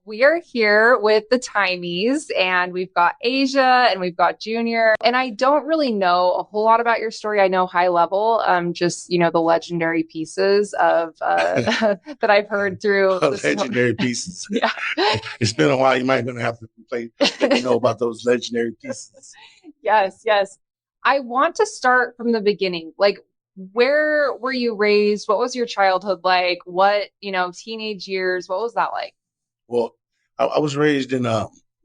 We are here with the Taimis, and we've got Asia and we've got Junior. And I don't really know a whole lot about your story. I know high level, just the legendary pieces of that I've heard through this. Legendary pieces. Yeah. It's been a while. You might gonna have to play, let me know about those legendary pieces. Yes, yes. I want to start from the beginning. Like, where were you raised? What was your childhood like? What, teenage years? What was that like? Well, I was raised in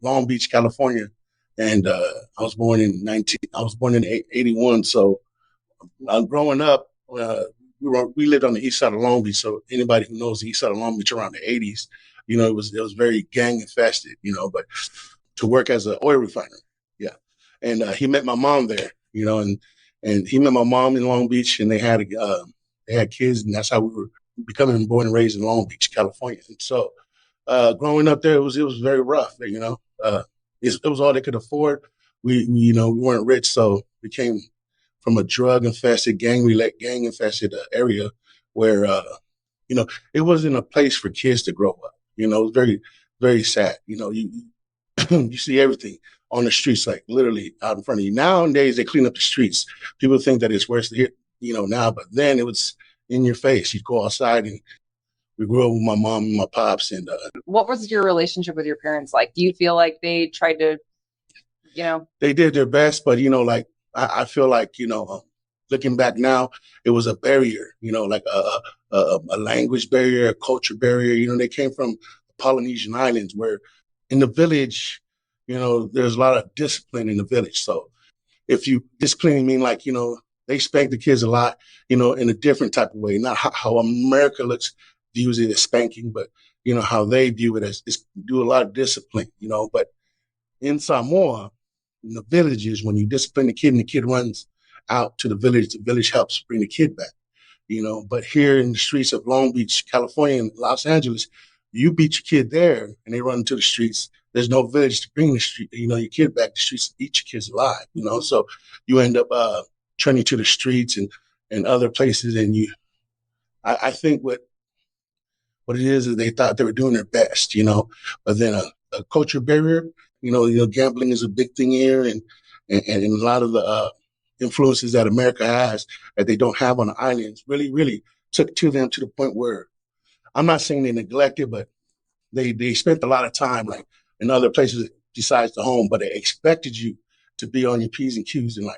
Long Beach, California, and I was born in 81. So growing up, we lived on the east side of Long Beach. So anybody who knows the east side of Long Beach around the 80s, it was very gang infested. But to work as an oil refiner, yeah. And he met my mom there, and he met my mom in Long Beach, and they had kids, and that's how we were becoming born and raised in Long Beach, California. And so growing up there, it was very rough. It was all they could afford. We weren't rich, so we came from a drug infested, gang infested area where it wasn't a place for kids to grow up. It was very, very sad. You you see everything on the streets, like literally out in front of you. Nowadays, they clean up the streets. People think that it's worse here, now, but then it was in your face. You'd go outside, and we grew up with my mom and my pops. And What was your relationship with your parents like? Do you feel like they tried to? They did their best, but I feel like looking back now, it was a barrier, like a language barrier, a culture barrier. They came from the Polynesian islands, where in the village, there's a lot of discipline in the village. So if you disciplining mean like they spank the kids a lot, in a different type of way, not how America views it as spanking, but how they view it as do a lot of discipline, but in Samoa, in the villages, when you discipline the kid and the kid runs out to the village helps bring the kid back, but here in the streets of Long Beach, California, and Los Angeles, you beat your kid there and they run into the streets. There's no village to bring your kid back. The streets eat your kids alive, so you end up turning to the streets and other places. And I think what it is they thought they were doing their best, but then a culture barrier, gambling is a big thing here, and a lot of the influences that America has that they don't have on the islands really, really took to them to the point where I'm not saying they neglected, but they spent a lot of time like in other places besides the home, but they expected you to be on your P's and Q's and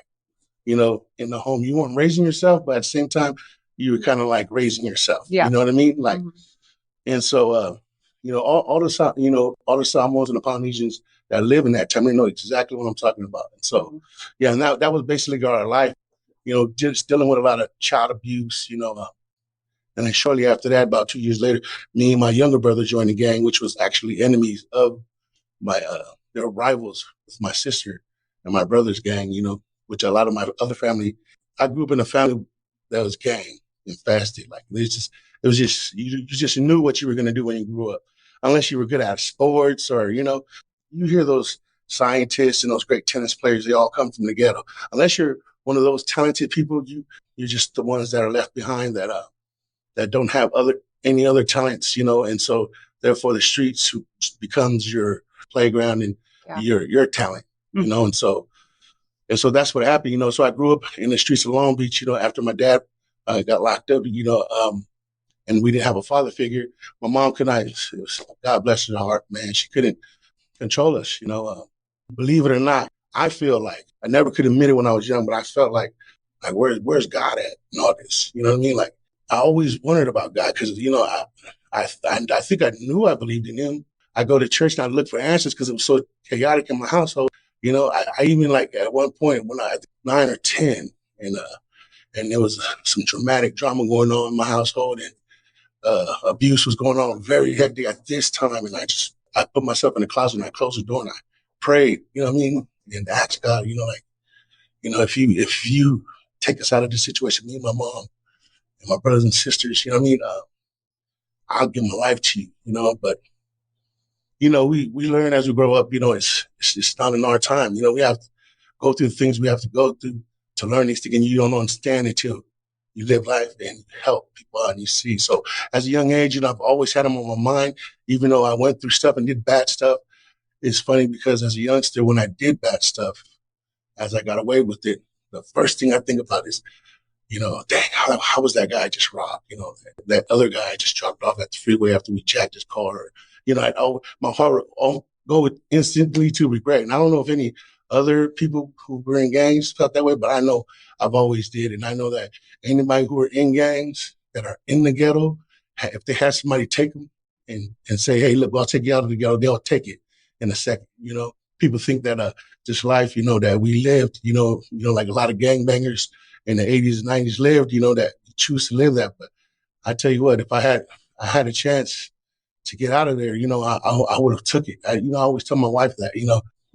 in the home. You weren't raising yourself, but at the same time, you were kind of like raising yourself. Yeah. You know what I mean? Like, mm-hmm. And so, all the Samoans and the Polynesians that live in that time, they know exactly what I'm talking about. And so, yeah, and that was basically our life, just dealing with a lot of child abuse, and then shortly after that, about 2 years later, me and my younger brother joined the gang, which was actually enemies of their rivals with my sister and my brother's gang, which a lot of my other family, I grew up in a family that was gang infested. Like it was just, you just knew what you were going to do when you grew up, unless you were good at sports or, you hear those scientists and those great tennis players, they all come from the ghetto. Unless you're one of those talented people, you're just the ones that are left behind that don't have any other talents, and so therefore the streets becomes your playground and your talent, and so that's what happened, so I grew up in the streets of Long Beach, after my dad got locked up, and we didn't have a father figure. My mom God bless her heart, man, she couldn't control us, believe it or not. I feel like I never could admit it when I was young, but I felt like where's God at in all this? You know what I mean? Like I always wondered about God because, I think I knew I believed in him. I go to church and I look for answers because it was so chaotic in my household. I even like at one point when I was 9 or 10 and there was some dramatic drama going on in my household and abuse was going on very hectic at this time. And I put myself in the closet and I closed the door and I prayed, you know what I mean? And asked God, if you take us out of this situation, me and my mom and my brothers and sisters, you know what I mean? I'll give my life to you, but we learn as we grow up, it's not in our time. We have to go through the things we have to go through to learn these things, and you don't understand it till you live life and you help people out and you see. So as a young age, I've always had them on my mind, even though I went through stuff and did bad stuff. It's funny because as a youngster, when I did bad stuff, as I got away with it, the first thing I think about is, dang, how was that guy just robbed? That other guy just dropped off at the freeway after we jacked his car. My heart would go instantly to regret. And I don't know if any other people who were in gangs felt that way, but I know I've always did. And I know that anybody who are in gangs that are in the ghetto, if they have somebody take them and say, hey, look, I'll take you out of the ghetto, they'll take it in a second. People think that this life, that we lived, like a lot of gangbangers in the 80s and 90s lived, that choose to live that. But I tell you what, if I had a chance to get out of there, I would have took it. I always tell my wife that,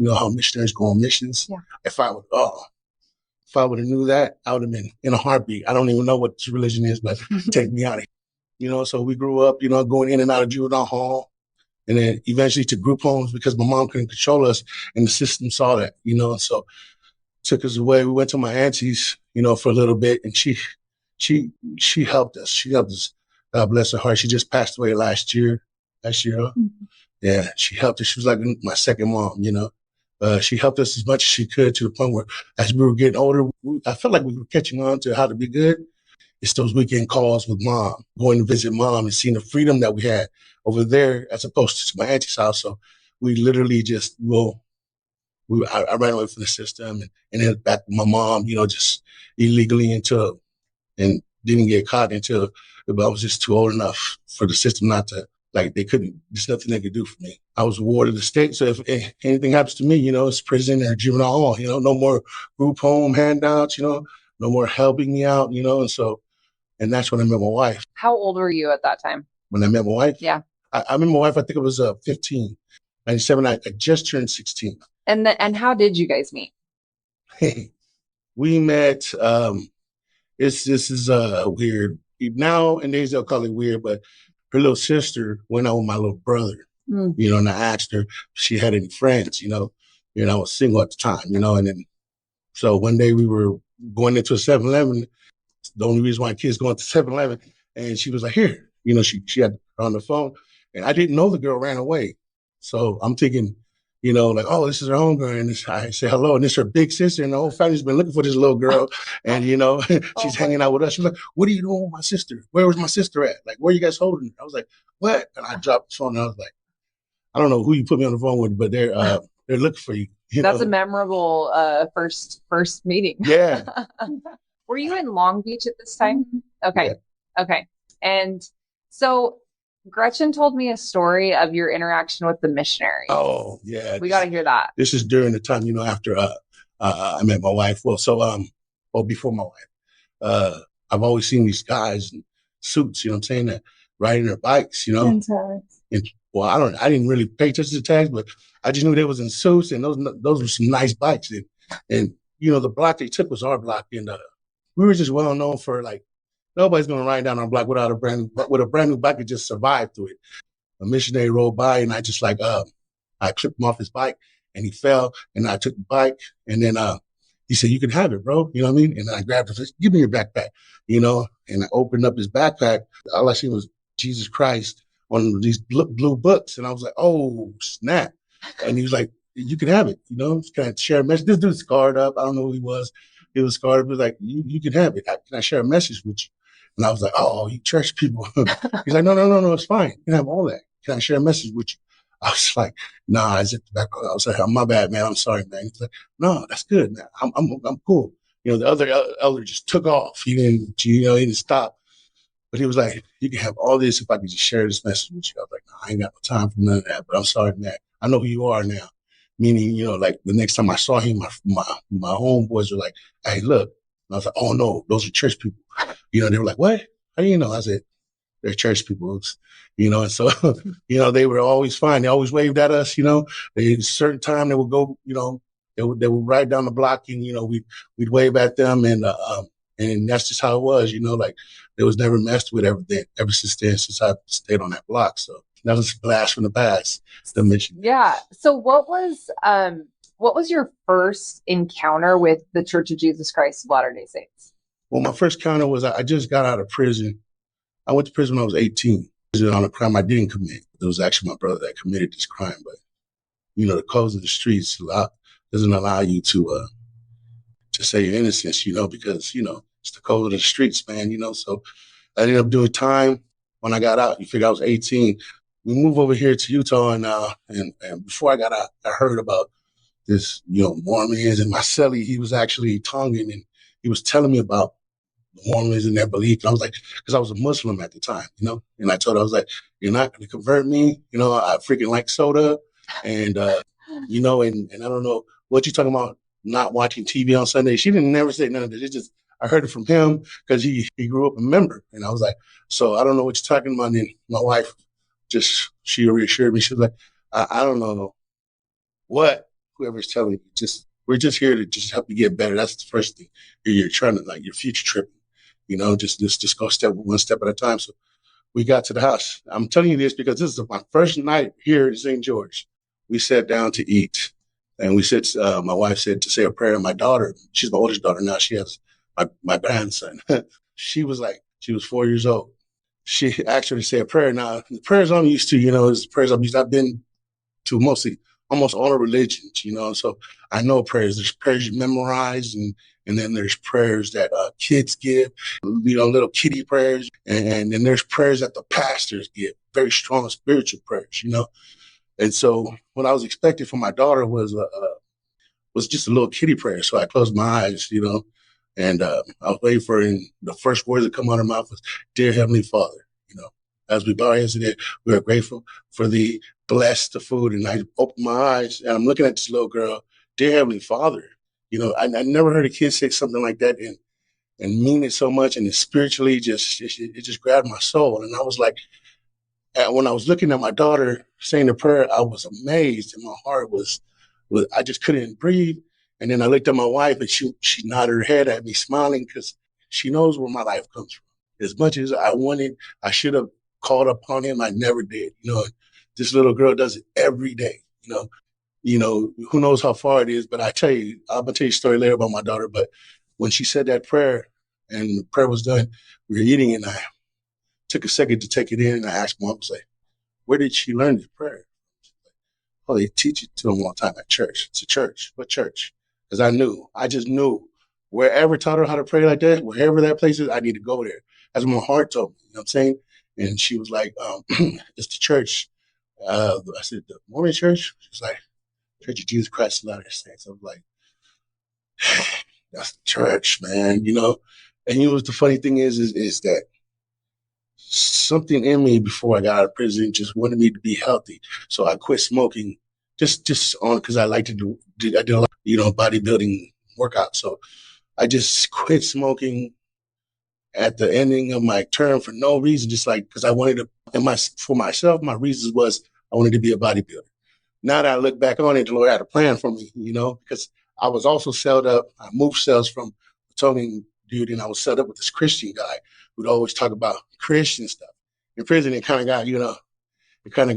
how missionaries go on missions. Yeah. If I would have knew that, I would have been in a heartbeat. I don't even know what this religion is, but take me out of here. So we grew up, going in and out of juvenile hall, and then eventually to group homes because my mom couldn't control us, and the system saw that, so took us away. We went to my auntie's, for a little bit, and she helped us. She helped us. God bless her heart. She just passed away last year. Mm-hmm. Yeah, she helped us. She was like my second mom, She helped us as much as she could, to the point where as we were getting older, I felt like we were catching on to how to be good. It's those weekend calls with mom, going to visit mom and seeing the freedom that we had over there as opposed to my auntie's house. So we literally just, I ran away from the system and then back to my mom, just illegally and didn't get caught until I was just too old enough for the system not to, there's nothing they could do for me. I was awarded the state. So if anything happens to me, it's prison or juvenile hall, no more group home handouts, no more helping me out, and that's when I met my wife. How old were you at that time? When I met my wife? Yeah. I met my wife, I think it was 15, 97. I just turned 16. And how did you guys meet? We met, this is weird. Nowadays they'll call it weird, but her little sister went out with my little brother, and I asked her if she had any friends, I was single at the time, and then, so one day we were going into a 7-Eleven, the only reason why kids go into 7-Eleven, and she was like, here, she had her on the phone, and I didn't know the girl ran away. So I'm thinking, oh, this is her homegirl. And I say hello. And this is her big sister. And the whole family's been looking for this little girl. And, she's hanging out with us. She's like, what are you doing with my sister? Where was my sister at? Like, where are you guys holding her? I was like, what? And I dropped the phone and I was like, I don't know who you put me on the phone with, but they're looking for you. That's a memorable first meeting. Yeah. Were you in Long Beach at this time? Okay. Yeah. Okay. And so Gretchen told me a story of your interaction with the missionaries. Oh, yeah. We got to hear that. This is during the time, after I met my wife. Well, before my wife. I've always seen these guys in suits, what I'm saying, that riding their bikes, And, I didn't really pay attention to tags, but I just knew they was in suits, and those were some nice bikes. And the block they took was our block, and we were just well known for nobody's going to ride down our block with a brand new bike and just survive through it. A missionary rode by, and I just I clipped him off his bike, and he fell, and I took the bike, and then he said, you can have it, bro. You know what I mean? And I grabbed him, give me your backpack, and I opened up his backpack. All I seen was Jesus Christ on these blue books. And I was like, oh, snap. And he was like, you can have it, can I share a message? This dude's scarred up. I don't know who he was. He was scarred up. He was like, you can have it. Can I share a message with you? And I was like, oh, you church people. He's like, no, it's fine. You can have all that. Can I share a message with you? I was like, nah, I zipped the back. I was like, oh, my bad, man. I'm sorry, man. He's like, no, that's good, man. I'm cool. The other elder just took off. He didn't stop. But he was like, you can have all this if I could just share this message with you. I was like, no, I ain't got no time for none of that, but I'm sorry, man. I know who you are now. Meaning, the next time I saw him, my homeboys were like, hey, look. And I was like, oh, no, those are church people. They were like, what? How do you know? I said, they're church people. And so, they were always fine. They always waved at us, At a certain time they would go, they would ride down the block and, we'd wave at them. And that's just how it was, it was never messed with ever since then, since I stayed on that block. So that was a blast from the past, the mission. Yeah. So what was your first encounter with the Church of Jesus Christ of Latter-day Saints? Well, my first encounter was I just got out of prison. I went to prison when I was 18. On a crime I didn't commit. It was actually my brother that committed this crime. But, the codes of the streets doesn't allow you to say your innocence, because, it's the code of the streets, man, So I ended up doing time when I got out. You figure I was 18. We moved over here to Utah, and before I got out, I heard about this, Mormons, and my cellie, he was actually Tongan, and he was telling me about the Mormons and their belief. And I was like, because I was a Muslim at the time, and I told her, I was like, you're not going to convert me. I freaking like soda. And, and I don't know what you're talking about, not watching TV on Sunday. She didn't never say none of this. It's just, I heard it from him because he grew up a member. And I was like, so I don't know what you're talking about. And then my wife she reassured me. She was like, I don't know what whoever's telling you, we're just here to just help you get better. That's the first thing. You're trying to, like, your future tripping, just go one step at a time. So we got to the house. I'm telling you this because this is my first night here in St. George. We sat down to eat, and my wife said to say a prayer. And my daughter, she's my oldest daughter now. She has my grandson. She was 4 years old. She actually said a prayer. Now, the prayers I'm used to, is the prayers I've been to almost all the religions, So I know prayers. There's prayers you memorize, and then there's prayers that kids give, little kiddie prayers, and then there's prayers that the pastors give, very strong spiritual prayers, And so what I was expecting from my daughter was just a little kiddie prayer. So I closed my eyes, and I was waiting for her, and the first words that come out of her mouth was, "Dear Heavenly Father," As we bow our heads today, we are grateful for the bless the food. And I open my eyes and I'm looking at this little girl, "Dear Heavenly Father." I never heard a kid say something like that and mean it so much. And it spiritually it just grabbed my soul. And I was like, when I was looking at my daughter saying the prayer, I was amazed, and my heart was I just couldn't breathe. And then I looked at my wife, and she nodded her head at me, smiling, because she knows where my life comes from. As much as I wanted, I should have called upon him. I never did. This little girl does it every day. Who knows how far it is, but I'm gonna tell you a story later about my daughter. But when she said that prayer and the prayer was done, we were eating, and I took a second to take it in, and I asked Mom, where did she learn this prayer? Oh, they teach it to them all the time at church. It's a church. What church? Because I just knew wherever taught her how to pray like that, wherever that place is, I need to go there. That's what my heart told me, you know what I'm saying? And she was like, it's the church. I said, the Mormon church? She was like, Church of Jesus Christ Latter-day-Saints. I was like, that's the church, man, And the funny thing is that something in me before I got out of prison just wanted me to be healthy. So I quit smoking just on because I like to I did a lot, bodybuilding workouts. So I just quit smoking at the ending of my term for no reason, just like because I wanted to. And for myself, my reasons was I wanted to be a bodybuilder. Now that I look back on it, the Lord had a plan for me, because I was also set up. I moved cells from a Tony dude, and I was set up with this Christian guy who'd always talk about Christian stuff. In prison, it kind of got, kind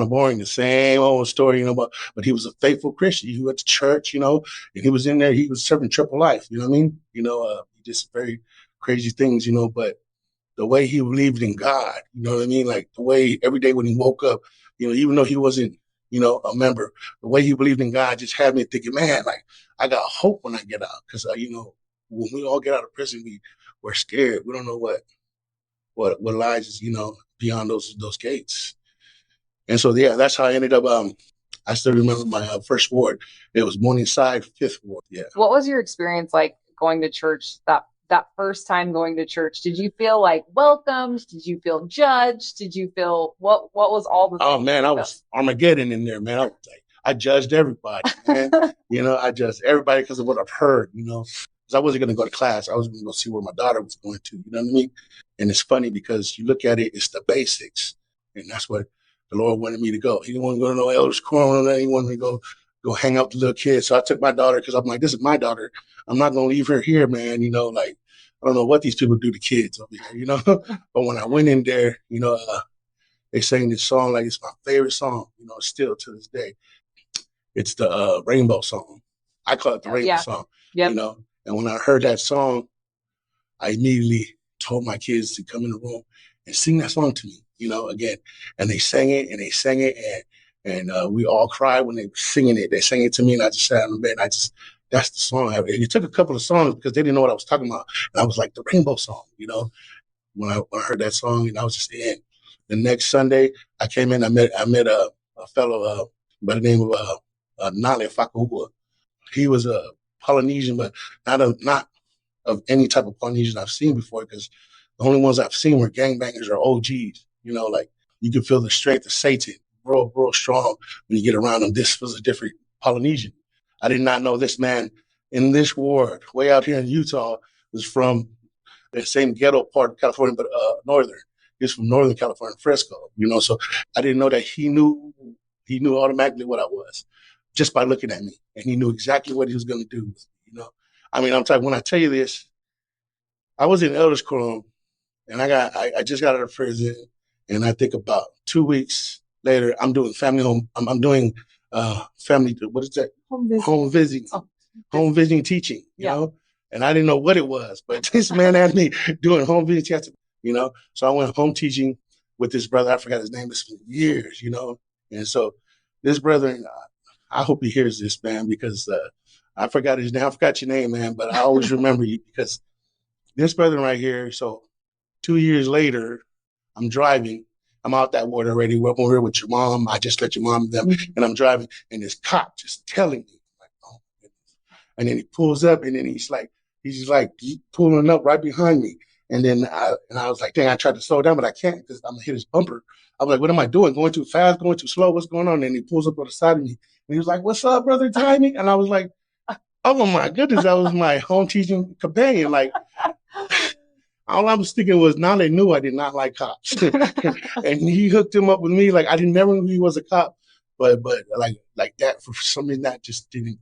of boring, the same old story, but he was a faithful Christian. He went to church, and he was in there. He was serving triple life, you know what I mean? Just very crazy things, but the way he believed in God, you know what I mean? Like the way every day when he woke up, even though he wasn't, a member, the way he believed in God just had me thinking, man, like I got hope when I get out. Because, when we all get out of prison, we're scared. We don't know what lies is, beyond those gates. And so, yeah, that's how I ended up. I still remember my first ward. It was Morningside, Fifth Ward. Yeah. What was your experience like going to church that first time going to church? Did you feel like welcomed? Did you feel judged? Did you feel what was all the Oh man, I was Armageddon in there, man. I judged everybody, man. I judged everybody because of what I've heard, because I wasn't going to go to class. I was going to go see where my daughter was going to, you know what I mean? And it's funny because you look at it, it's the basics. And that's what the Lord wanted me to go. He didn't want to go to no elders quorum. He wanted me to go hang out with the little kids. So I took my daughter because I'm like, this is my daughter. I'm not going to leave her here, man. Like, I don't know what these people do to kids over here, But when I went in there, they sang this song like it's my favorite song, still to this day. It's the Rainbow song. I call it the Rainbow song, Yep. And when I heard that song, I immediately told my kids to come in the room and sing that song to me, again. And they sang it and they sang it. And we all cried when they were singing it. They sang it to me and I just sat on the bed. And that's the song. And it took a couple of songs because they didn't know what I was talking about. And I was like, the Rainbow Song, when I heard that song, and I was just in. The next Sunday, I came in, I met a fellow by the name of Nale Fakahua. He was a Polynesian, but not of any type of Polynesian I've seen before, because the only ones I've seen were gangbangers or OGs. Like you can feel the strength of Satan, real strong when you get around them. This was a different Polynesian. I did not know this man in this ward, way out here in Utah, was from the same ghetto part of California, but northern. He's from Northern California, Fresco. So I didn't know that he knew automatically what I was just by looking at me, and he knew exactly what he was going to do. I'm talking, when I tell you this, I was in elders quorum, and I just got out of prison, and I think about 2 weeks later, I'm doing family home. I'm doing family. What is that? Home visiting. Home visiting teaching. You know, and I didn't know what it was, but this man had me doing home visiting. So I went home teaching with this brother. I forgot his name. It's been years. And so this brother, I hope he hears this, man, because I forgot his name. I forgot your name, man, but I always remember you because this brother right here. So 2 years later, I'm driving. I'm out that ward already. We're over here with your mom. I just let your mom and them, and I'm driving, and this cop just telling me, like, oh, goodness. And then he pulls up, and then he's pulling up right behind me. And then I was like, dang, I tried to slow down, but I can't because I'm gonna hit his bumper. I was like, what am I doing? Going too fast? Going too slow? What's going on? And he pulls up on the side of me, and he was like, what's up, brother Taimi? And I was like, oh my goodness, that was my home teaching companion. Like, all I was thinking was, now they knew I did not like cops, and he hooked him up with me. Like, I didn't never knew he was a cop, but like that for some reason that just didn't,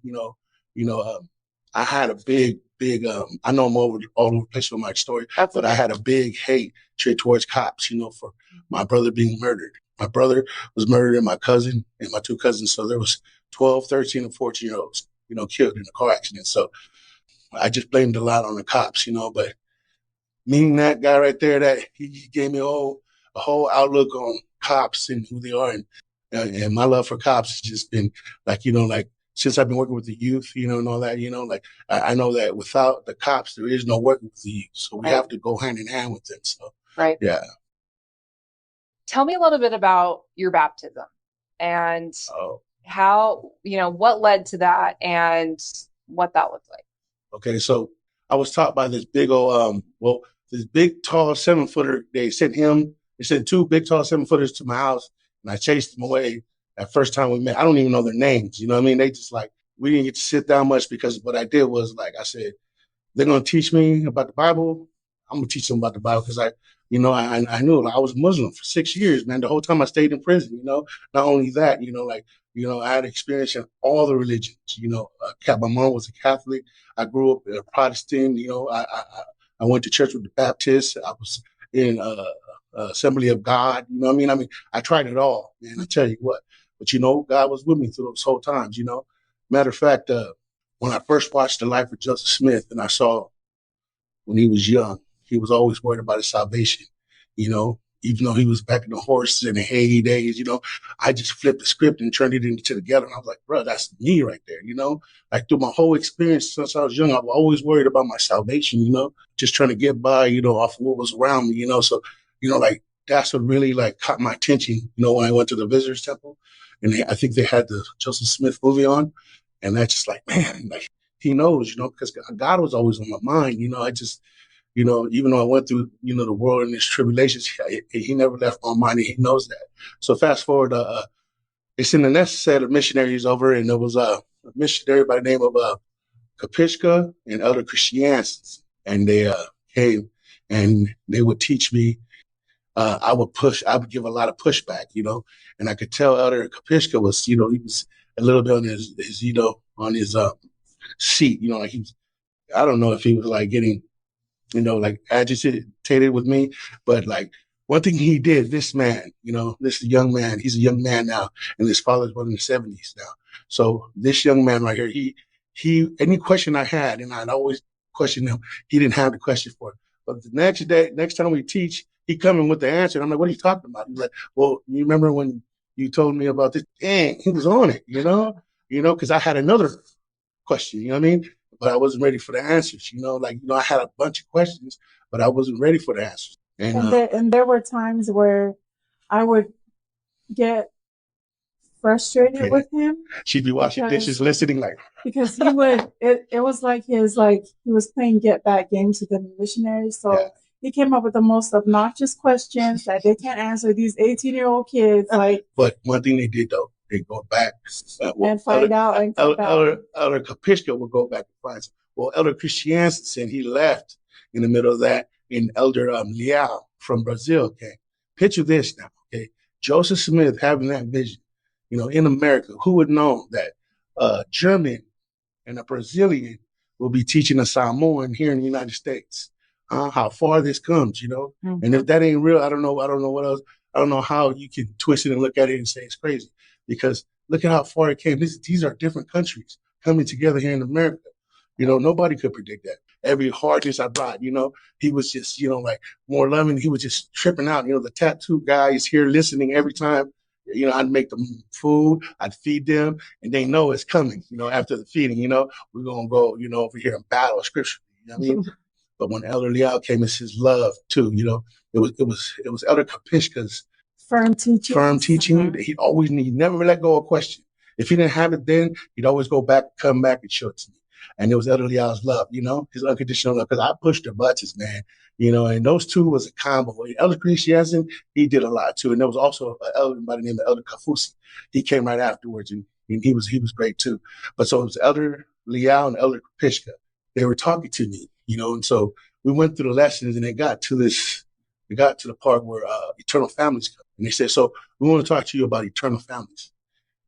I had a big. I know I'm all over the place with my story, but I had a big hate towards cops, for my brother being murdered. My brother was murdered, and my cousin and my two cousins. So there was 12, 13, and 14-year-olds, killed in a car accident. So I just blamed a lot on the cops, but meeting that guy right there, that he gave me a whole outlook on cops and who they are. And my love for cops has just been like, since I've been working with the youth, and all that, like I know that without the cops, there is no working with the youth. So we have to go hand in hand with them. So, yeah. Tell me a little bit about your baptism and how, what led to that and what that looked like. Okay. So I was taught by this big old, this big, tall 7-footer. They sent two big, tall 7-footers to my house, and I chased them away. That first time we met, I don't even know their names. You know what I mean? They just we didn't get to sit down much because what I did was, I said, they're going to teach me about the Bible. I'm going to teach them about the Bible because I knew I was Muslim for 6 years, man. The whole time I stayed in prison, not only that, I had experience in all the religions, my mom was a Catholic. I grew up a Protestant, I went to church with the Baptists. I was in Assembly of God. You know what I mean? I tried it all, man. I tell you what. But, God was with me through those whole times, Matter of fact, when I first watched The Life of Joseph Smith and I saw when he was young, he was always worried about his salvation, even though he was back in the horses and the hay days, I just flipped the script and turned it into together. And I was like, bro, that's me right there, through my whole experience since I was young, I was always worried about my salvation, just trying to get by, off of what was around me, So, that's what really caught my attention, when I went to the Visitors Temple, and I think they had the Joseph Smith movie on, and that's just man, he knows, because God was always on my mind, I just, even though I went through, the world and its tribulations, he never left my mind, and he knows that. So fast forward, it's in the next set of missionaries over, and there was a missionary by the name of Kapishka and Elder Christians, and they came and they would teach me. I would give a lot of pushback, and I could tell Elder Kapishka was, he was a little bit on his seat, he was, I don't know if he was getting, agitated with me, but one thing he did, this man, this young man, he's a young man now, and his father's one in the 70s now. So this young man right here, he any question I had, and I'd always question him, he didn't have the question for it. But the next time we teach, he coming with the answer. And I'm like, what are you talking about? He's like, well, you remember when you told me about this? Dang, he was on it, because I had another question, you know what I mean? But I wasn't ready for the answers, I had a bunch of questions, but I wasn't ready for the answers. And there were times where I would get frustrated Yeah, with him she'd be washing dishes, because listening, like, because he would it was like he was playing get back games with the missionaries. yeah. So he came up with the most obnoxious questions that they can't answer, these 18-year-old kids, like, But one thing they did though, they go back and find out and come back. Elder Kapishka would go back and find some. Well, Elder Christiansen, he left in the middle of that, and Elder Liao from Brazil came. Picture this now, okay? Joseph Smith having that vision, in America. Who would know that German and a Brazilian will be teaching a Samoan here in the United States? How far this comes, Mhm. And if that ain't real, I don't know what else. I don't know how you can twist it and look at it and say it's crazy, because look at how far it came. These are different countries coming together here in America. Nobody could predict that. Every hardness I brought, he was just, like more loving. He was just tripping out. The tattoo guy is here listening every time. I'd make them food, I'd feed them, and they know it's coming. After the feeding, we're gonna go, over here and battle scripture. You know what I mean? But when Elder Liao came, it's his love too. It was Elder Kapishka's Firm teaching. firm teaching. Mhm. He never let go of a question. If he didn't have it then, he'd always come back and show it to me. And it was Elder Liao's love, his unconditional love, because I pushed the buttons, man, and those two was a combo. Elder Christiansen, he did a lot too. And there was also an elder by the name of Elder Kafusi. He came right afterwards, and he was great too. But so it was Elder Liao and Elder Pishka. They were talking to me, and so we went through the lessons, and it got to the part where eternal families come. And they said, so we want to talk to you about eternal families.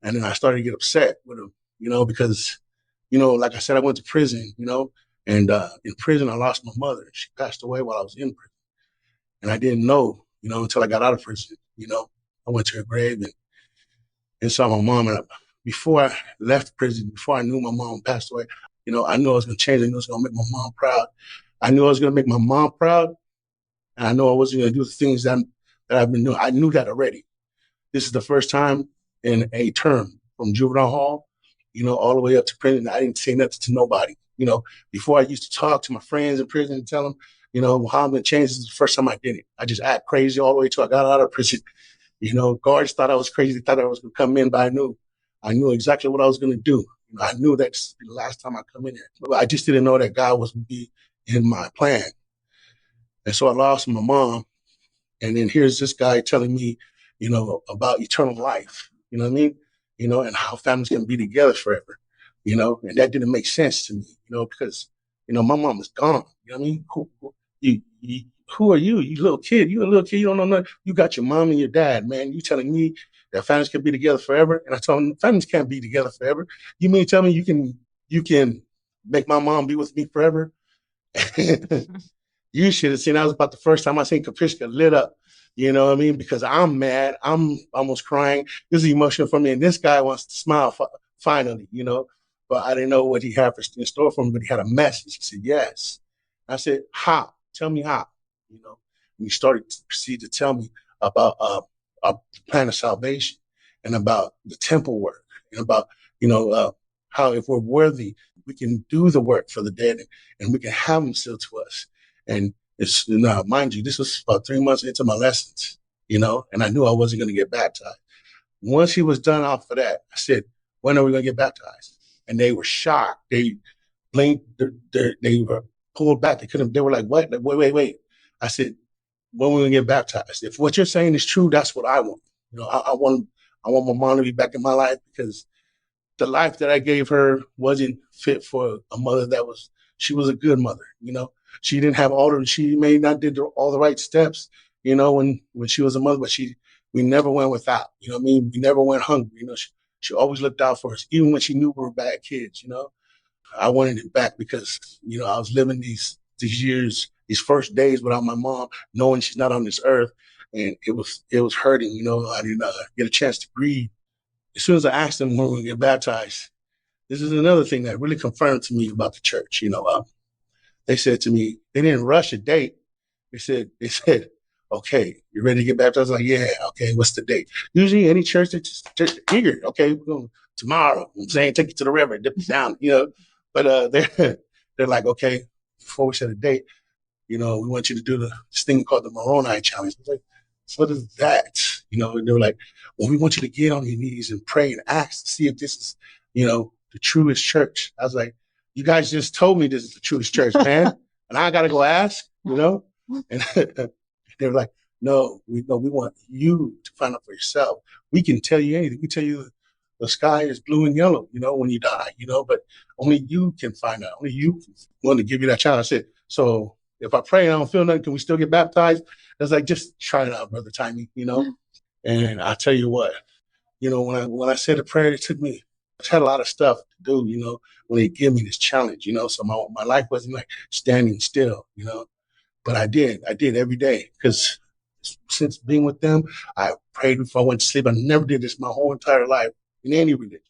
And then I started to get upset with them, because, like I said, I went to prison, and in prison, I lost my mother. She passed away while I was in prison. And I didn't know, until I got out of prison, I went to her grave and saw my mom. And before I left prison, before I knew my mom passed away, I knew I was going to change. I knew I was going to make my mom proud. I knew I was going to make my mom proud. And I know I wasn't going to do the things that I've been doing. I knew that already. This is the first time in a term from juvenile hall, all the way up to prison. I didn't say nothing to nobody. Before I used to talk to my friends in prison and tell them, how I'm going to change. This is the first time I did it. I just act crazy all the way till I got out of prison. Guards thought I was crazy. They thought I was going to come in, but I knew exactly what I was going to do. I knew that this would be the last time I come in here. But I just didn't know that God was going to be in my plan. And so I lost my mom. And then here's this guy telling me, about eternal life, you know what I mean? And how families can be together forever, and that didn't make sense to me, because, my mom is gone. You know what I mean? Who are you? You little kid. You a little kid. You don't know nothing. You got your mom and your dad, man. You telling me that families can be together forever? And I told him families can't be together forever. You mean tell me you can make my mom be with me forever? You should have seen. That was about the first time I seen Kapishka lit up. You know what I mean? Because I'm mad. I'm almost crying. This is emotional for me. And this guy wants to smile finally, But I didn't know what he had in store for me, but he had a message. He said, yes. I said, how? Tell me how. And he started to proceed to tell me about a plan of salvation and about the temple work and about, how if we're worthy, we can do the work for the dead and we can have them still to us. And it's now, mind you, this was about 3 months into my lessons, and I knew I wasn't going to get baptized. Once he was done off of that, I said, when are we going to get baptized? And they were shocked. They blinked. They were pulled back. They were like, what? Like, wait. I said, when are we going to get baptized? If what you're saying is true, that's what I want. I want my mom to be back in my life, because the life that I gave her wasn't fit for a mother she was a good mother, She didn't have she may not did all the right steps, when she was a mother, but we never went without, what I mean? We never went hungry, she always looked out for us, even when she knew we were bad kids, I wanted it back because, I was living these years, these first days without my mom, knowing she's not on this earth. And it was hurting, I didn't get a chance to breathe. As soon as I asked them when we would get baptized, this is another thing that really confirmed to me about the church. They said to me, they didn't rush a date. they said, okay, you ready to get baptized? I was like, yeah, okay, what's the date? Usually any church that's just eager, okay, we're going tomorrow. I'm saying take you to the river, dip it down, But they're like, okay, before we set a date, we want you to do this thing called the Moroni challenge. I was like, what is that? And they were like, well, we want you to get on your knees and pray and ask to see if this is, the truest church. I was like, you guys just told me this is the truest church, man. And I got to go ask, And they were like, no, we want you to find out for yourself. We can tell you anything. We tell you the sky is blue and yellow, when you die, but only you can find out. Only you want to give you that challenge. I said, so if I pray and I don't feel nothing, can we still get baptized? I was like, just try it out, Brother Taimi, And I tell you what, when I said the prayer, it took me, I had a lot of stuff to do, when they give me this challenge, so my life wasn't like standing still, but I did every day because since being with them, I prayed before I went to sleep. I never did this my whole entire life in any religion,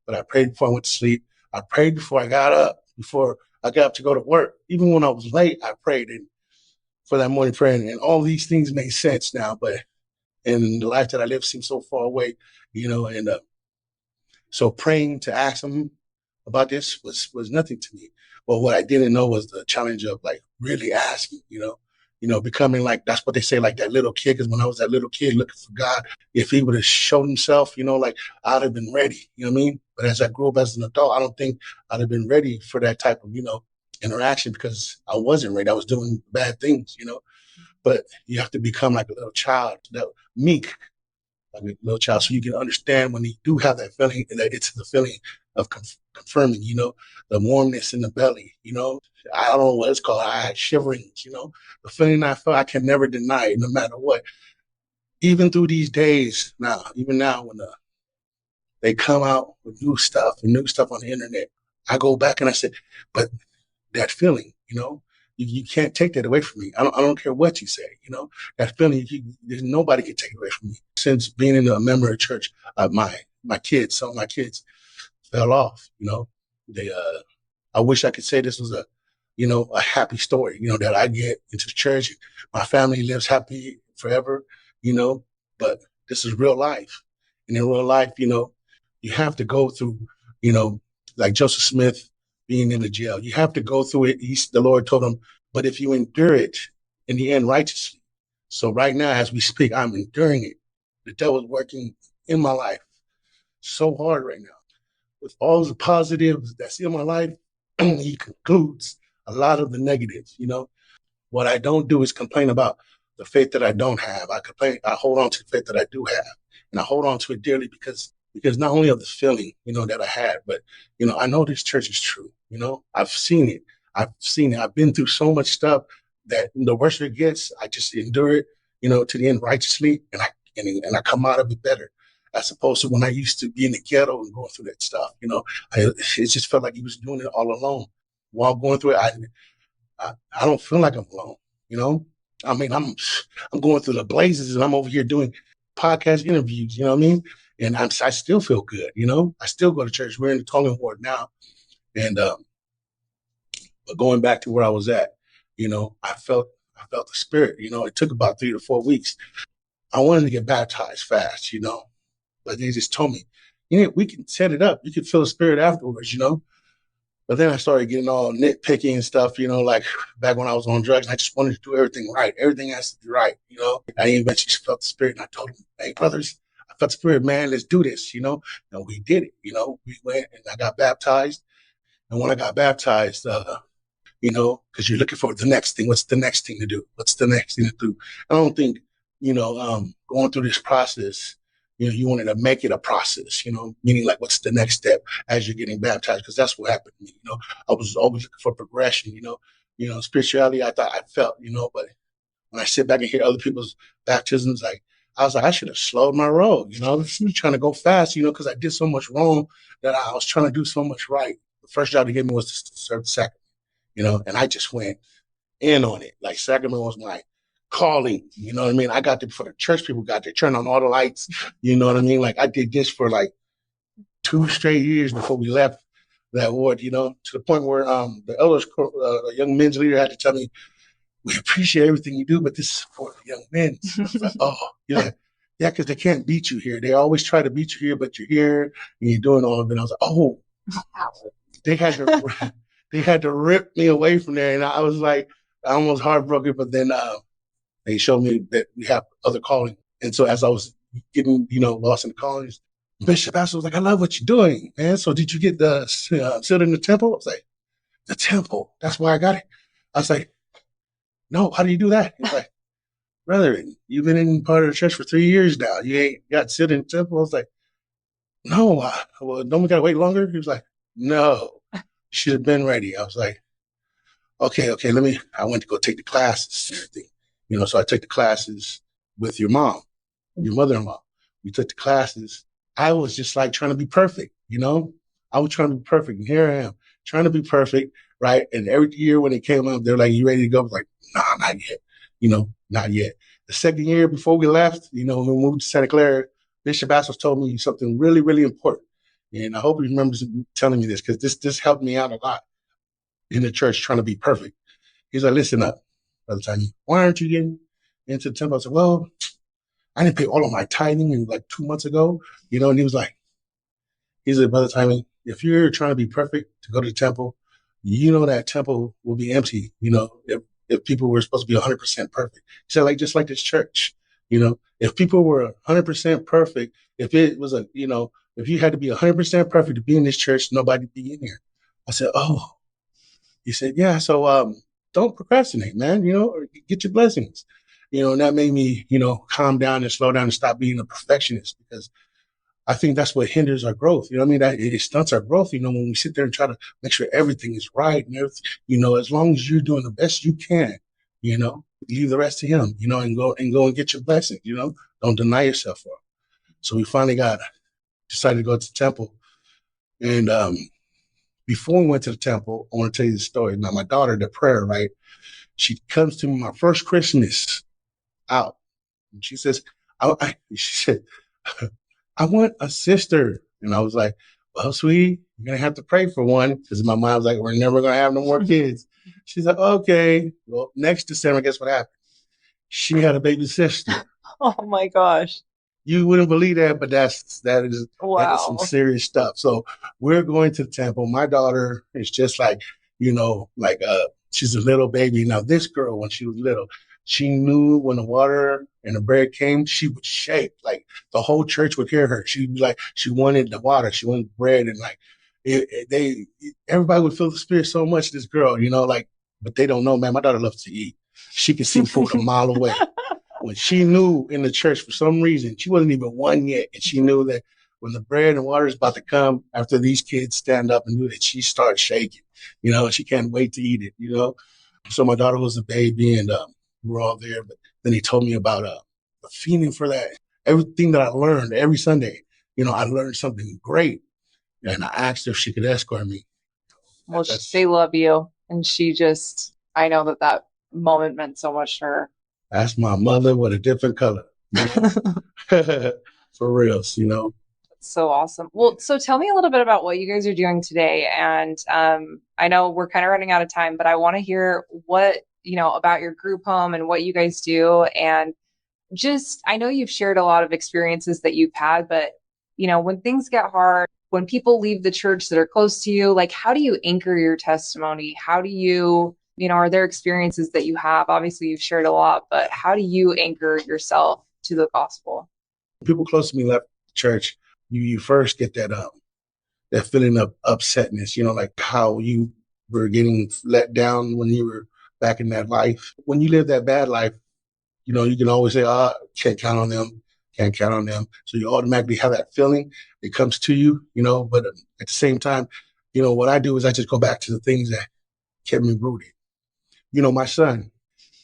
but I prayed before I went to sleep. I prayed before I got up, to go to work. Even when I was late, I prayed for that morning prayer. And all these things make sense now, but in the life that I live seems so far away, and so praying to ask them about this was nothing to me. But what I didn't know was the challenge of like really asking, becoming like, that's what they say, like that little kid. Because when I was that little kid looking for God, if he would have shown himself, like I'd have been ready, you know what I mean? But as I grew up as an adult, I don't think I'd have been ready for that type of, interaction because I wasn't ready. I was doing bad things, but you have to become like a little child, that meek, like a little child, so you can understand when you do have that feeling, that it's the feeling of confirming, the warmness in the belly, I don't know what it's called. I had shiverings, the feeling I felt, I can never deny it, no matter what. Even through these days now, even now when they come out with new stuff on the internet, I go back and I said, but that feeling, you can't take that away from me. I don't care what you say, that feeling, there's nobody can take it away from me. Since being a member of church, some of my kids fell off, they, I wish I could say this was a happy story, that I get into church. My family lives happy forever, but this is real life. And in real life, you have to go through, like Joseph Smith being in the jail. You have to go through it. The Lord told him, but if you endure it in the end righteously. So right now, as we speak, I'm enduring it. The devil's working in my life so hard right now. With all the positives that's in my life, he concludes a lot of the negatives, What I don't do is complain about the faith that I don't have. I hold on to the faith that I do have. And I hold on to it dearly because not only of the feeling, that I had, but, I know this church is true. I've seen it. I've been through so much stuff that the worse it gets, I just endure it, to the end righteously. And I come out of it better. As opposed to when I used to be in the ghetto and going through that stuff, it just felt like he was doing it all alone. While going through it, I don't feel like I'm alone, I mean, I'm going through the blazes and I'm over here doing podcast interviews, you know what I mean? And I still feel good, I still go to church. We're in the Tongan ward now. And but going back to where I was at, I felt the spirit, it took about 3 to 4 weeks. I wanted to get baptized fast, but they just told me, we can set it up. You can feel the spirit afterwards, But then I started getting all nitpicky and stuff, like back when I was on drugs, I just wanted to do everything right. Everything has to be right, I eventually felt the spirit and I told them, hey, brothers, I felt the spirit, man, let's do this, And we did it, we went and I got baptized. And when I got baptized, because you're looking for the next thing. What's the next thing to do? What's the next thing to do? I don't think, going through this process, you wanted to make it a process, meaning like what's the next step as you're getting baptized? Because that's what happened to me. I was always looking for progression, spirituality. I thought I felt, but when I sit back and hear other people's baptisms, I was like, I should have slowed my roll, I was trying to go fast, because I did so much wrong that I was trying to do so much right. The first job they gave me was to serve the sacrament, and I just went in on it. Like sacrament was my calling, you know what I mean? I got there before the church people got there, turned on all the lights, you know what I mean? Like I did this for like 2 straight years before we left that ward, to the point where the elders, young men's leader had to tell me, we appreciate everything you do, but this is for the young men. I was like, oh, yeah. Yeah, because they can't beat you here. They always try to beat you here, but you're here and you're doing all of it. I was like, oh, they had to they had to rip me away from there. And I was like, I almost heartbroken, but then they showed me that we have other calling. And so as I was getting, lost in the callings, Bishop Pastor was like, I love what you're doing, man. So did you get the sit in the temple? I was like, the temple. That's why I got it. I was like, no, how do you do that? He's like, brother, you've been in part of the church for 3 years now. You ain't got to sit in the temple. I was like, no, well, don't we got to wait longer? He was like, no, you should have been ready. I was like, okay, I went to go take the classes and everything. So I took the classes with your mom, your mother-in-law. We took the classes. I was just like trying to be perfect, I was trying to be perfect. And here I am trying to be perfect, right? And every year when it came up, they're like, you ready to go? I was like, nah, not yet, not yet. The second year before we left, when we moved to Santa Clara, Bishop Bassos told me something really, really important. And I hope he remembers telling me this, because this helped me out a lot in the church trying to be perfect. He's like, listen up, Brother Taimi, why aren't you getting into the temple? I said, well, I didn't pay all of my tithing in like 2 months ago, and he said, Brother Taimi, if you're trying to be perfect to go to the temple, that temple will be empty, if people were supposed to be 100% perfect. He said, just like this church, if people were 100% perfect, if it was if you had to be 100% perfect to be in this church, nobody'd be in here. I said, oh. He said, yeah, so don't procrastinate, man, or get your blessings. And that made me, calm down and slow down and stop being a perfectionist, because I think that's what hinders our growth. That it stunts our growth, when we sit there and try to make sure everything is right and everything, as long as you're doing the best you can, leave the rest to him, and go and get your blessing, don't deny yourself for it. So we finally decided to go to the temple. And before we went to the temple, I want to tell you the story. Now, my daughter, the prayer, right? She comes to me my first Christmas out, and she says, she said, I want a sister. And I was like, well, sweetie, you're going to have to pray for one, because my mom was like, we're never going to have no more kids. She's like, okay. Well, next December, guess what happened? She had a baby sister. Oh my gosh. You wouldn't believe that, but that is Wow. some serious stuff. So we're going to the temple. My daughter is just like, she's a little baby. Now, this girl, when she was little, she knew when the water and the bread came, she would shake. Like the whole church would hear her. She'd be like, she wanted the water, she wanted bread, and everybody would feel the spirit so much. This girl, but they don't know, man. My daughter loves to eat. She can see food a mile away. When she knew in the church, for some reason, she wasn't even one yet, and she knew that when the bread and water is about to come after these kids stand up and do it, she starts shaking. She can't wait to eat it. So my daughter was a baby, and we were all there. But then he told me about the feeling for that. Everything that I learned every Sunday, I learned something great, and I asked her if she could escort me. Well, they love you, and I know that moment meant so much to her. That's my mother with a different color. For real, That's so awesome. Well, so tell me a little bit about what you guys are doing today. And I know we're kind of running out of time, but I want to hear what, about your group home and what you guys do. And I know you've shared a lot of experiences that you've had, but, when things get hard, when people leave the church that are close to you, how do you anchor your testimony? How do you, are there experiences that you have? Obviously, you've shared a lot, but how do you anchor yourself to the gospel? People close to me left the church. You first get that feeling of upsetness, like how you were getting let down when you were back in that life. When you live that bad life, you can always say, can't count on them. So you automatically have that feeling. It comes to you, but at the same time, what I do is I just go back to the things that kept me rooted. My son,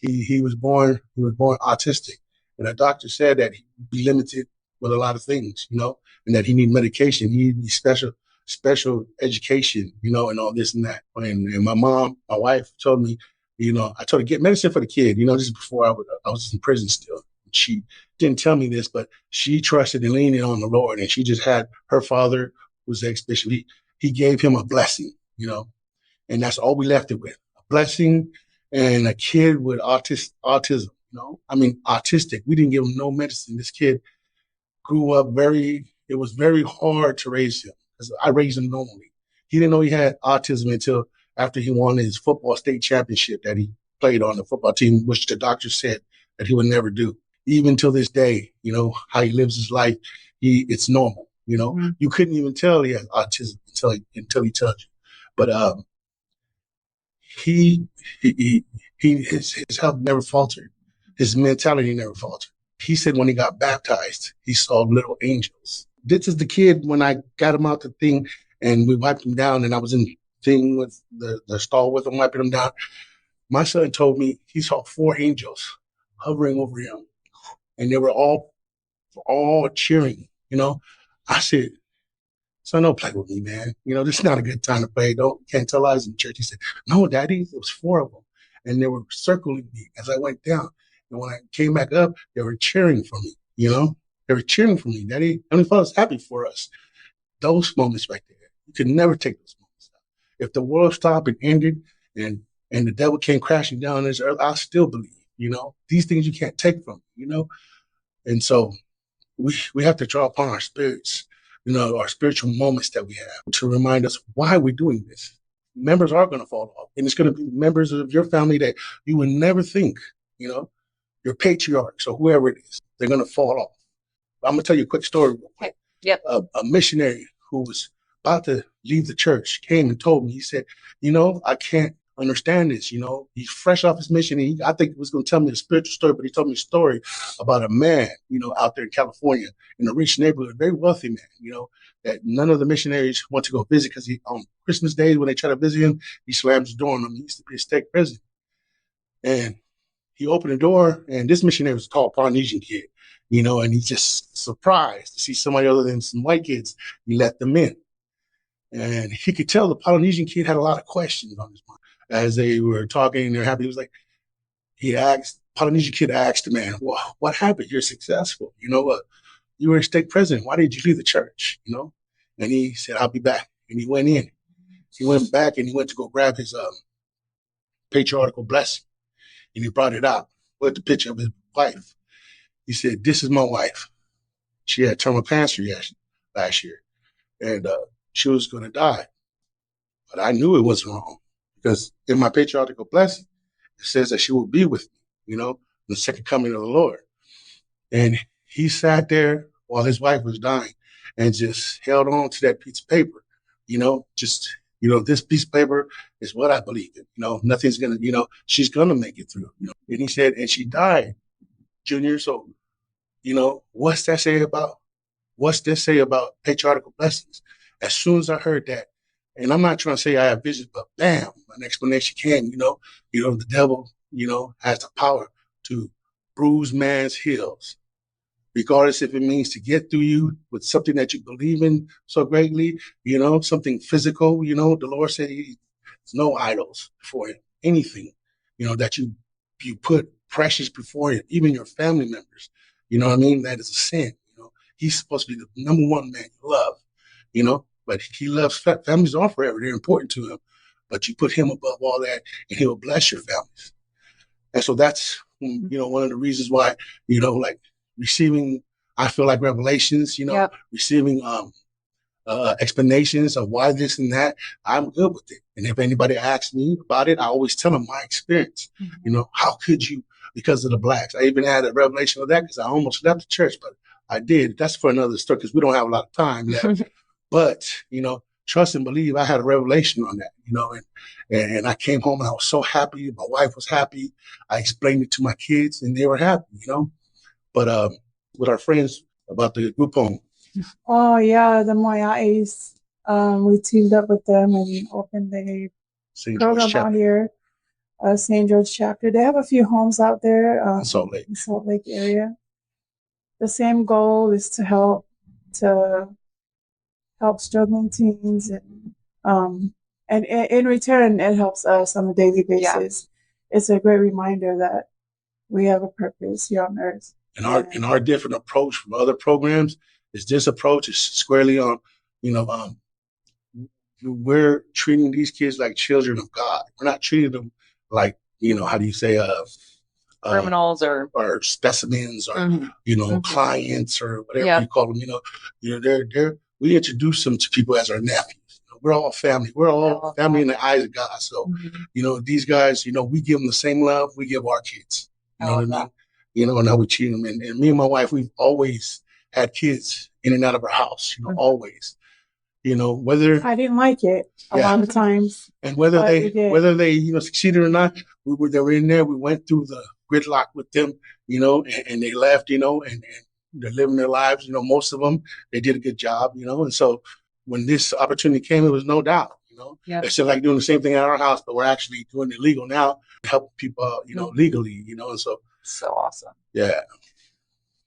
he was born autistic, and a doctor said that he'd be limited with a lot of things, and that he need medication, he need special education, and all this and that. And my wife told me, I told her get medicine for the kid, this is before I was in prison still. She didn't tell me this, but she trusted and leaned on the Lord, and she just had her father, who was ex-bishop, he gave him a blessing, and that's all we left it with, a blessing. and a kid with autism, autistic. We didn't give him no medicine. This kid grew up it was very hard to raise him because I raised him normally. He didn't know he had autism until after he won his football state championship that he played on the football team, which the doctor said that he would never do. Even till this day, how he lives his life, it's normal. You couldn't even tell he had autism until he tells you. But his health never faltered. His mentality never faltered. He said when he got baptized, he saw little angels. This is the kid when I got him out the thing and we wiped him down, and I was in the thing with the stall with him, wiping him down. My son told me he saw 4 angels hovering over him, and they were all cheering. I said, son, don't play with me, man. This is not a good time to play. Can't tell lies in church. He said, no, Daddy, it was 4 of them. And they were circling me as I went down. And when I came back up, they were cheering for me, They were cheering for me, Daddy. And I was happy for us. Those moments right there, you could never take those moments out. If the world stopped and ended and the devil came crashing down on this earth, I still believe, these things you can't take from me, And so we have to draw upon our spirits, our spiritual moments that we have to remind us why we're doing this. Members are going to fall off, and it's going to be members of your family that you would never think, your patriarchs or whoever it is, they're going to fall off. I'm going to tell you a quick story real quick. Yep. A missionary who was about to leave the church came and told me, he said, I can't understand this. He's fresh off his mission. And I think he was going to tell me a spiritual story, but he told me a story about a man, out there in California in a rich neighborhood, a very wealthy man, that none of the missionaries want to go visit because on Christmas days when they try to visit him, he slams the door on them. He used to be a stake president. And he opened the door, and this missionary was a tall Polynesian kid, and he's just surprised to see somebody other than some white kids. He let them in. And he could tell the Polynesian kid had a lot of questions on his mind. As they were talking and they're happy, Polynesian kid asked the man, well, what happened? You're successful. You were a stake president. Why did you leave the church? And he said, I'll be back. And he went in. He went back and he went to go grab his patriarchal blessing. And he brought it out with the picture of his wife. He said, this is my wife. She had terminal cancer last year. And she was going to die. But I knew it wasn't wrong because in my patriarchal blessing, it says that she will be with me, the second coming of the Lord. And he sat there while his wife was dying and just held on to that piece of paper, this piece of paper is what I believe in. Nothing's going to, she's going to make it through. And he said, and she died, Junior. So, what's this say about patriarchal blessings? As soon as I heard that, and I'm not trying to say I have vision, but bam, an explanation came, the devil, has the power to bruise man's heels, regardless if it means to get through you with something that you believe in so greatly, something physical, the Lord said there's no idols for him, anything, that you put precious before him, even your family members, that is a sin, he's supposed to be the number one man you love, but he loves families are forever. They're important to him, but you put him above all that and he will bless your families. And so that's, one of the reasons why, receiving, I feel like revelations, Yep. receiving explanations of why this and that, I'm good with it. And if anybody asks me about it, I always tell them my experience. Mm-hmm. How could you, because of the blacks? I even had a revelation of that because I almost left the church, but I did. That's for another story because we don't have a lot of time left. But, trust and believe, I had a revelation on that, and I came home and I was so happy. My wife was happy. I explained it to my kids and they were happy, But with our friends about the group home. Oh, yeah, the Moyais. We teamed up with them and opened a program out here, St. George chapter. They have a few homes out there in Salt Lake area. The same goal is to help struggling teens, and in return, it helps us on a daily basis. Yeah. It's a great reminder that we have a purpose here on earth. And our different approach from other programs is this approach is squarely on, we're treating these kids like children of God. We're not treating them like how do you say, criminals or specimens or clients or whatever you call them. We introduce them to people as our nephews. We're all family. We're all family in the eyes of God. So, these guys, we give them the same love we give our kids. You know what I mean? And how we treat them. And me and my wife, we've always had kids in and out of our house. Always. Whether I didn't like it a lot of times, and whether they succeeded or not, they were in there. We went through the gridlock with them, and they left, and they're living their lives. Most of them, they did a good job, and so when this opportunity came, it was no doubt, it's just like doing the same thing at our house, but we're actually doing it legal now, helping people, legally, and so awesome. Yeah.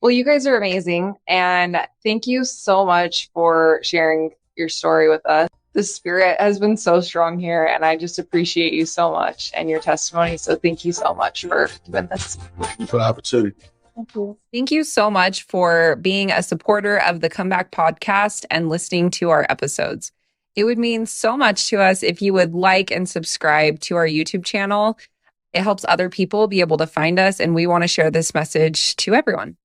Well, you guys are amazing, and thank you so much for sharing your story with us. The spirit has been so strong here, and I just appreciate you so much and your testimony. So thank you so much for doing this. Thank you for the opportunity. Thank you. Thank you so much for being a supporter of the Comeback Podcast and listening to our episodes. It would mean so much to us if you would like and subscribe to our YouTube channel. It helps other people be able to find us, and we want to share this message to everyone.